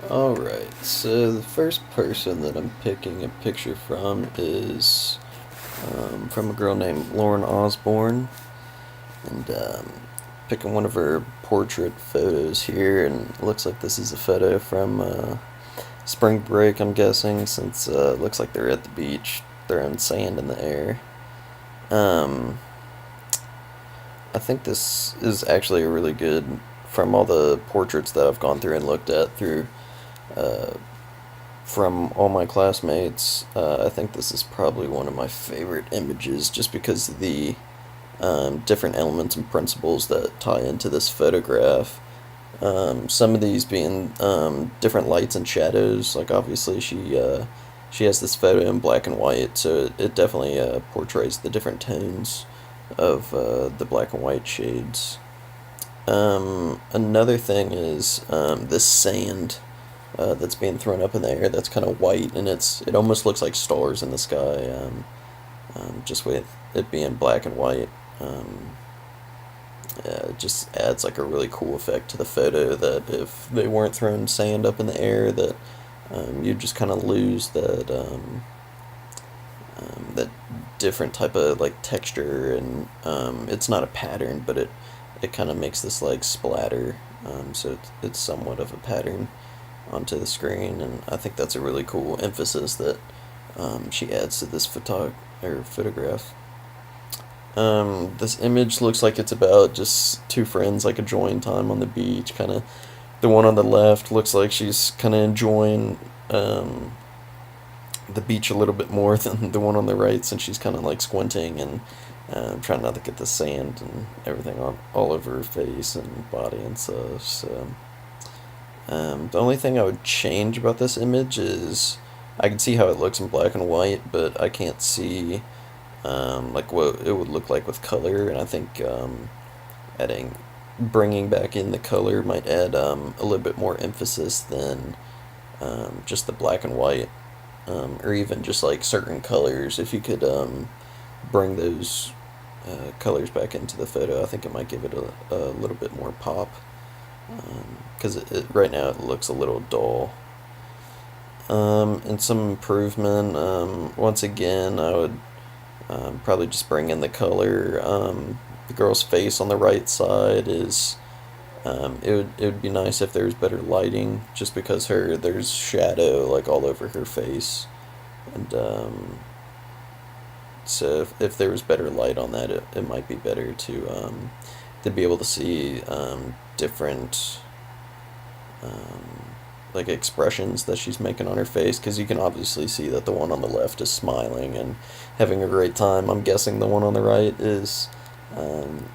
Alright, so the first person that I'm picking a picture from is from a girl named Lauren Osborne, and picking one of her portrait photos here, and it looks like this is a photo from spring break, I'm guessing, since it looks like they're at the beach throwing sand in the air. Um, I think this is actually a really good, from all the portraits that I've gone through and looked at through uh, from all my classmates. I think this is probably one of my favorite images just because of the different elements and principles that tie into this photograph. Some of these being different lights and shadows. Like obviously she has this photo in black and white, so it definitely portrays the different tones of the black and white shades. Another thing is this sand that's being thrown up in the air. That's kind of white, and it almost looks like stars in the sky. Just with it being black and white, it just adds like a really cool effect to the photo. That if they weren't throwing sand up in the air, that you'd just kind of lose that different type of like texture, and it's not a pattern, but it kind of makes this like splatter. So it's somewhat of a pattern onto the screen, and I think that's a really cool emphasis that she adds to this photograph. This image looks like it's about just two friends like enjoying time on the beach. Kind of, the one on the left looks like she's kind of enjoying the beach a little bit more than the one on the right, since she's kind of like squinting and trying not to get the sand and everything on all over her face and body and stuff. So the only thing I would change about this image is I can see how it looks in black and white, but I can't see like what it would look like with color. And I think adding, bringing back in the color might add a little bit more emphasis than just the black and white, or even just like certain colors. If you could bring those colors back into the photo, I think it might give it a little bit more pop. Because right now it looks a little dull. And some improvement. Once again, I would probably just bring in the color. The girl's face on the right side is. It would be nice if there was better lighting, just because there's shadow like all over her face, and so if there was better light on that, it might be better to be able to see different like expressions that she's making on her face, because you can obviously see that the one on the left is smiling and having a great time. I'm guessing the one on the right is um,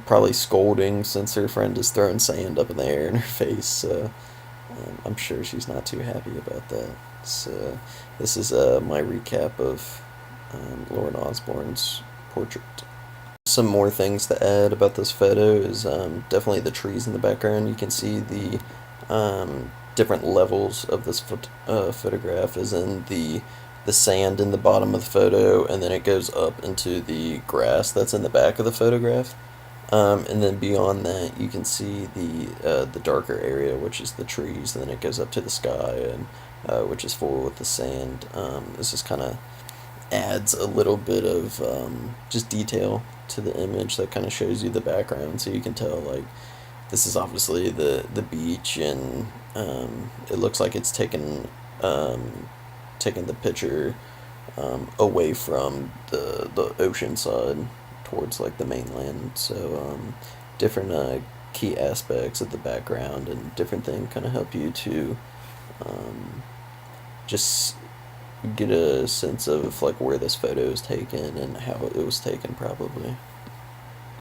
probably scolding, since her friend is throwing sand up in the air in her face. So I'm sure she's not too happy about that. So this is my recap of Lauren Osborne's portrait. Some more things to add about this photo is definitely the trees in the background. You can see the different levels of this photograph, is in the sand in the bottom of the photo, and then it goes up into the grass that's in the back of the photograph. And then beyond that, you can see the darker area, which is the trees, and then it goes up to the sky, and which is full with the sand. This just kind of adds a little bit of just detail to the image that kind of shows you the background, so you can tell like this is obviously the beach, and it looks like it's taken the picture away from the ocean side towards like the mainland. So different key aspects of the background and different things kind of help you to just get a sense of like where this photo is taken and how it was taken, probably.